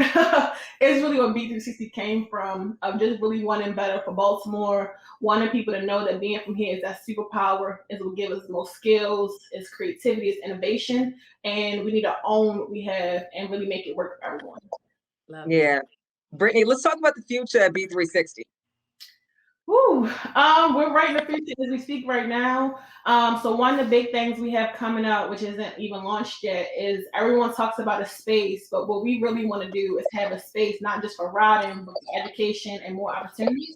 is really what B360 came from, of just really wanting better for Baltimore, wanting people to know that being from here is that superpower, is what give us the most skills, is creativity, is innovation, and we need to own what we have and really make it work for everyone. Yeah. Brittany, let's talk about the future at B360. Woo. We're right in the future as we speak right now. So one of the big things we have coming up, which isn't even launched yet, is everyone talks about a space, but what we really want to do is have a space not just for riding, but for education and more opportunities.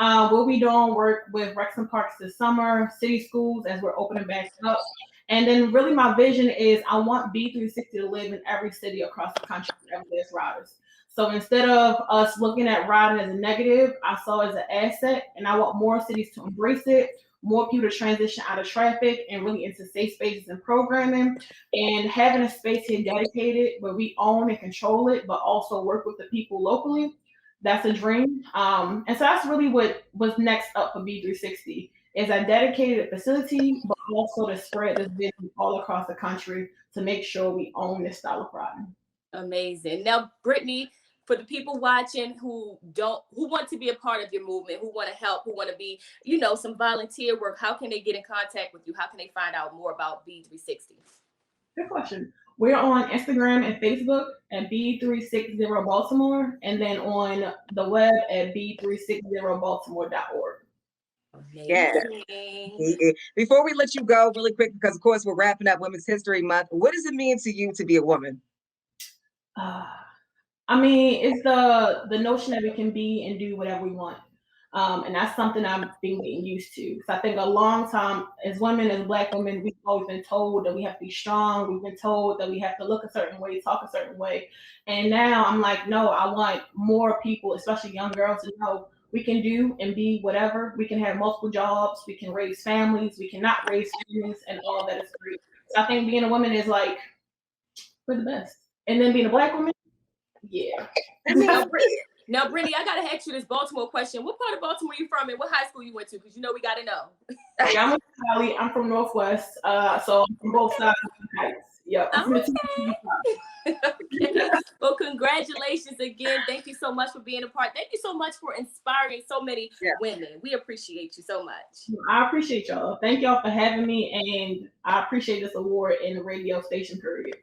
We'll be doing work with Wrexham Parks this summer, city schools as we're opening back up. And then really my vision is I want B360 to live in every city across the country wherever there's riders. So instead of us looking at riding as a negative, I saw it as an asset, and I want more cities to embrace it, more people to transition out of traffic and really into safe spaces and programming, and having a space here dedicated where we own and control it, but also work with the people locally. That's a dream. And so that's really what was next up for B360, is a dedicated facility, but also to spread this vision all across the country to make sure we own this style of riding. Amazing. Now, Brittany, for the people watching who want to be a part of your movement, who want to help, who want to be, some volunteer work, how can they get in contact with you? How can they find out more about B360? Good question. We're on Instagram and Facebook at B360 Baltimore, and then on the web at b360baltimore.org. Yeah. Before we let you go really quick, because of course we're wrapping up Women's History Month, what does it mean to you to be a woman? It's the notion that we can be and do whatever we want. And that's something I've been getting used to. So I think a long time as women, as Black women, we've always been told that we have to be strong. We've been told that we have to look a certain way, talk a certain way. And now I'm like, no, I want more people, especially young girls, to know we can do and be whatever. We can have multiple jobs. We can raise families. We cannot raise families, and all that is great. So I think being a woman is like, we're the best. And then being a Black woman, yeah. Now, Brittany, I gotta ask you this Baltimore question. What part of Baltimore you from, and what high school you went to? Because we gotta know. Yeah, I'm from Northwest, so I'm from both sides of the heights. Yeah. Okay. Well, congratulations again. Thank you so much for being a part. Thank you so much for inspiring so many women. We appreciate you so much. I appreciate y'all. Thank y'all for having me, and I appreciate this award in the radio station period.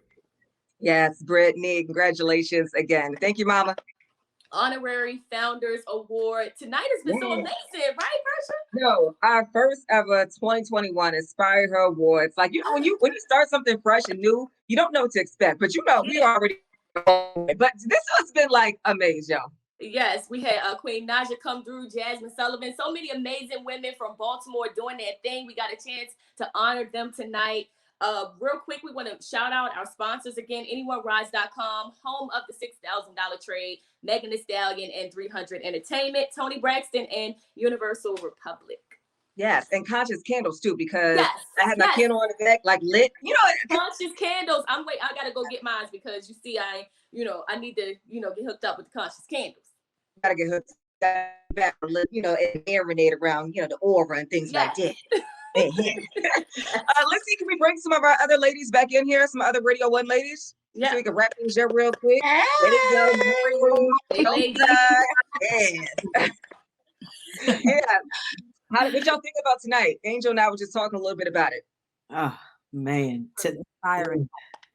Yes, Brittany, congratulations again. Thank you, Mama. Honorary Founders Award. Tonight has been so amazing, right, Persia? No, our first ever 2021 InspireHER Awards. Like, when you start something fresh and new, you don't know what to expect, but we already. But this has been like amazing, y'all. Yes, we had Queen Naja come through, Jasmine Sullivan, so many amazing women from Baltimore doing their thing. We got a chance to honor them tonight. Real quick, we want to shout out our sponsors again, anyonerise.com, home of the $6,000 trade, Megan Thee Stallion and 300 Entertainment, Tony Braxton, and Universal Republic. Yes, and Conscious Candles too, because I had my candle on the back, like lit. Conscious Candles. I gotta go get mine because you see, I need to, get hooked up with the Conscious Candles. Gotta get hooked back, and marinate around, the aura and things like that. Let's see, can we bring some of our other ladies back in here? Some other Radio 1 ladies? Yeah. So we can wrap things up real quick. Let it go. Yeah. What y'all think about tonight? Angel and I were just talking a little bit about it. Oh, man.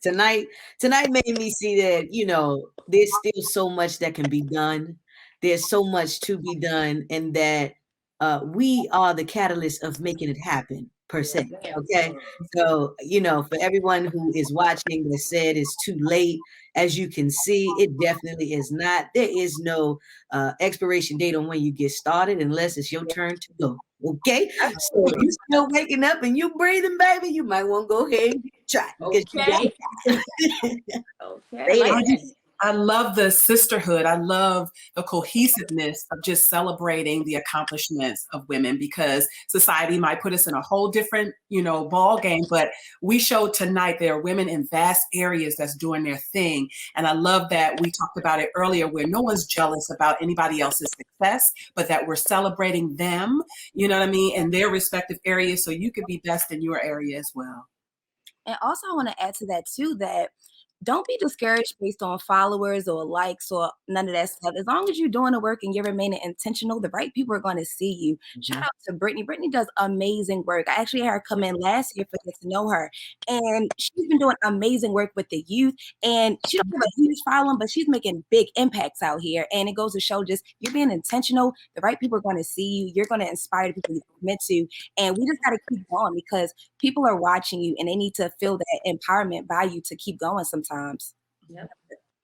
Tonight made me see that, there's still so much that can be done. There's so much to be done, and that we are the catalyst of making it happen, per se. Okay. So, for everyone who is watching that said it's too late, as you can see, it definitely is not. There is no expiration date on when you get started unless it's your turn to go. Okay. So if you're still waking up and you breathing, baby, you might want to go ahead and try. Okay. I love the sisterhood. I love the cohesiveness of just celebrating the accomplishments of women, because society might put us in a whole different, ball game, but we showed tonight there are women in vast areas that's doing their thing. And I love that we talked about it earlier, where no one's jealous about anybody else's success, but that we're celebrating them, in their respective areas, so you could be best in your area as well. And also I want to add to that too, that don't be discouraged based on followers or likes or none of that stuff. As long as you're doing the work and you're remaining intentional, the right people are going to see you. Shout out to Brittany. Brittany does amazing work. I actually had her come in last year for Get to Know Her, and she's been doing amazing work with the youth. And she don't have a huge following, but she's making big impacts out here. And it goes to show just you're being intentional. The right people are going to see you. You're going to inspire the people you commit to. And we just got to keep going because people are watching you and they need to feel that empowerment by you to keep going sometimes. Yep.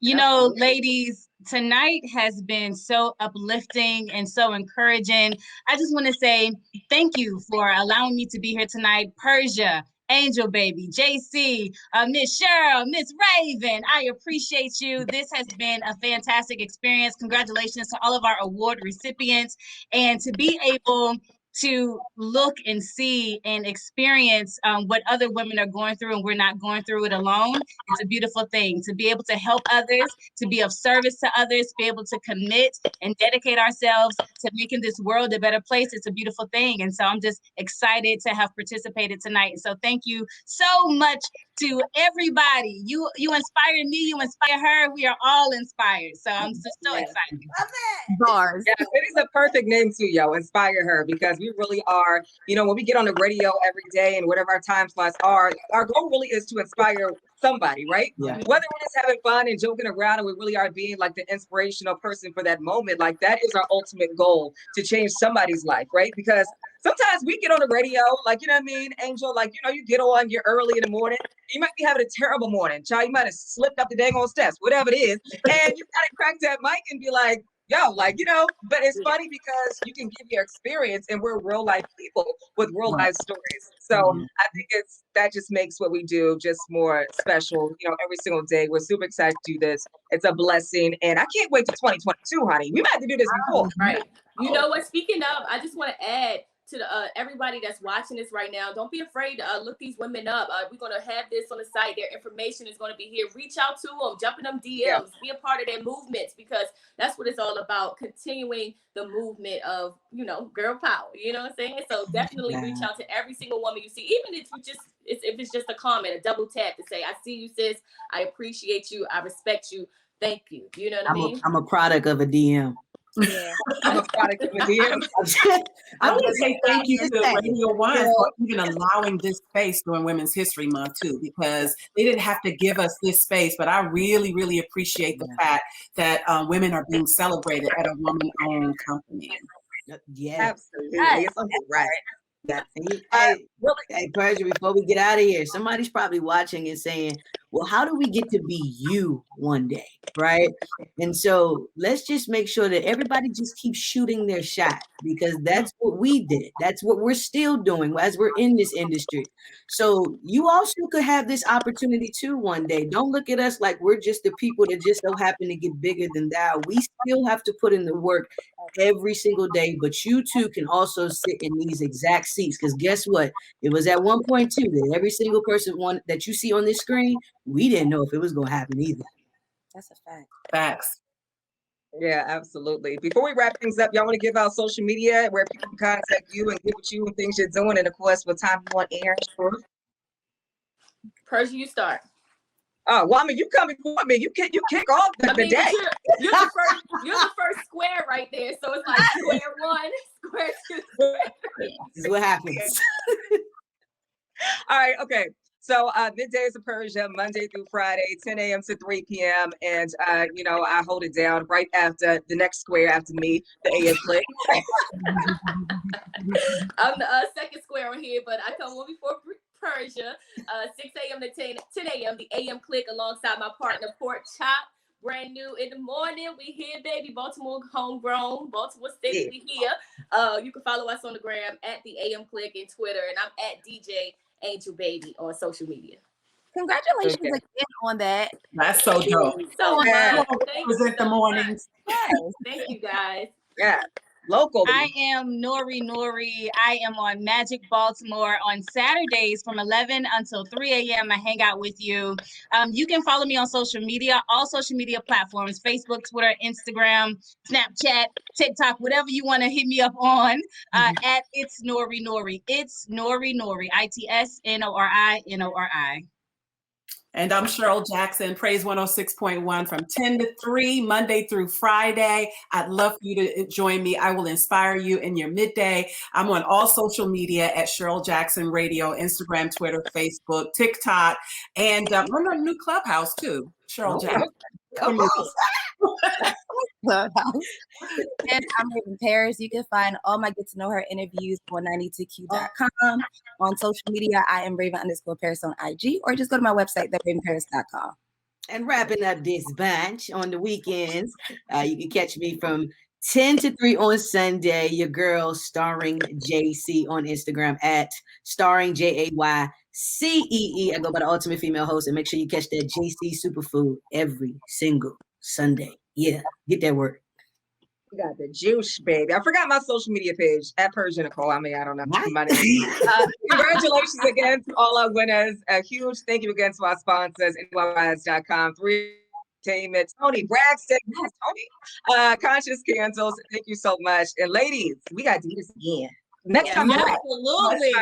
You know, ladies, tonight has been so uplifting and so encouraging. I just want to say thank you for allowing me to be here tonight. Persia, AngelBaby, JC, Miss Cheryl, Miss Raven, I appreciate you. This has been a fantastic experience. Congratulations to all of our award recipients. And to be able to look and see and experience what other women are going through, and we're not going through it alone. It's a beautiful thing to be able to help others, to be of service to others, be able to commit and dedicate ourselves to making this world a better place. It's a beautiful thing. And so I'm just excited to have participated tonight. And so thank you so much to everybody. You inspire me, you inspire her. We are all inspired. So I'm just so excited. Bars. Yeah, it is a perfect name too, yo. Inspire Her, because we really are, when we get on the radio every day and whatever our time slots are, our goal really is to inspire somebody, right? Yeah. Whether we're just having fun and joking around and we really are being like the inspirational person for that moment, like that is our ultimate goal, to change somebody's life, right? Because sometimes we get on the radio, like, you know what I mean, Angel, like, you get on, you're early in the morning, you might be having a terrible morning, child, you might have slipped up the dang on steps, whatever it is, and you gotta crack that mic and be like, yo, like, but it's funny because you can give your experience and we're real life people with real life stories. So I think that just makes what we do just more special, every single day. We're super excited to do this. It's a blessing. And I can't wait to 2022, honey. We might have to do this before. Right. You know what? Speaking of, I just want to add to everybody that's watching this right now, don't be afraid to look these women up. We're going to have this on the site. Their information is going to be here. Reach out to them, jump in them DMs, be a part of their movements, because that's what it's all about, continuing the movement of, girl power. You know what I'm saying? So definitely reach out to every single woman you see, even if it's just a comment, a double tap to say, I see you, sis. I appreciate you. I respect you. Thank you. You know what I mean? I'm a product of a DM. Yeah. I'm a product of a DM. I want to say thank you to Radio One for even allowing this space during Women's History Month too, because they didn't have to give us this space, but I really, really appreciate the fact that women are being celebrated at a woman-owned company. Yeah, absolutely. It's right. Yeah. Hey, Persia, before we get out of here, somebody's probably watching and saying, well, how do we get to be you one day, right? And so let's just make sure that everybody just keeps shooting their shot, because that's what we did. That's what we're still doing as we're in this industry. So you also could have this opportunity too one day. Don't look at us like we're just the people that just so happen to get bigger than thou. We still have to put in the work every single day, but you too can also sit in these exact seats, because guess what? It was at one point too that every single person that you see on this screen, we didn't know if it was going to happen either. That's a fact. Facts. Yeah, absolutely. Before we wrap things up, y'all want to give out social media where people can contact you and get with you and things you're doing, and of course, what time you want air? Persia, you start. Oh, well, I mean, you come before me. You kick off the day. You're the first square right there. So it's like square one, square two, square three. This is what happens. All right, okay. So middays of Persia, Monday through Friday, 10 a.m. to 3 p.m. And, I hold it down right after the next square after me, the AM Clique. I'm the second square on here, but I come on before Persia, 6 a.m. to 10 a.m., the AM Clique alongside my partner, Pork Chop. Brand new in the morning. We here, baby. Baltimore homegrown. Baltimore City, we here. You can follow us on the gram at the AM Clique and Twitter, and I'm at DJ AngelBaby on social media. Congratulations again on that. That's so dope. So much. Present the mornings. Yes. Thank you, guys. Yeah. Local. I am Nori. I am on Magic Baltimore on Saturdays from 11 until 3 a.m. I hang out with you. You can follow me on social media, all social media platforms, Facebook, Twitter, Instagram, Snapchat, TikTok, whatever you want to hit me up on, at It's Nori. It's Nori, ITSNORI. And I'm Cheryl Jackson, Praise 106.1 from 10 to 3, Monday through Friday. I'd love for you to join me. I will inspire you in your midday. I'm on all social media at Cheryl Jackson Radio, Instagram, Twitter, Facebook, TikTok, and I'm on a new Clubhouse too, Cheryl Jackson. And I'm Raven Paris. You can find all my Get to Know Her interviews on 92q.com. On social media, I am Raven_Paris on IG, or just go to my website, theravenparis.com. And wrapping up this bunch on the weekends, you can catch me from 10 to 3 on Sunday. Your girl, Starring JC on Instagram at Starring JAYCEE. I go by the Ultimate Female Host, and make sure you catch that JC Superfood every single Sunday. Yeah, get that word. You got the juice, baby. I forgot my social media page at Persia Nicole. I mean, I don't know. Congratulations again to all our winners. A huge thank you again to our sponsors, NYWise.com, 3 Entertainment, Tony Braxton, Tony, Conscious Candles. Thank you so much. And ladies, we got to do this again. Next time. Absolutely.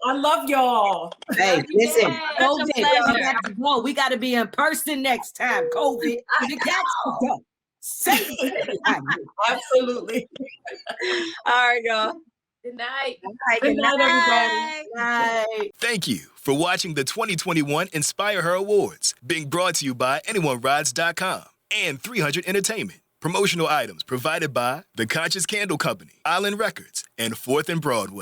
I love y'all. Hey, listen, COVID. we got to be in person next time. COVID. You got to go. Absolutely. All right, y'all. Good night. Good night, everybody. Night. Thank you for watching the 2021 Inspire Her Awards, being brought to you by AnyoneRides.com and 300 Entertainment. Promotional items provided by The Conscious Candle Company, Island Records, and 4th and Broadway.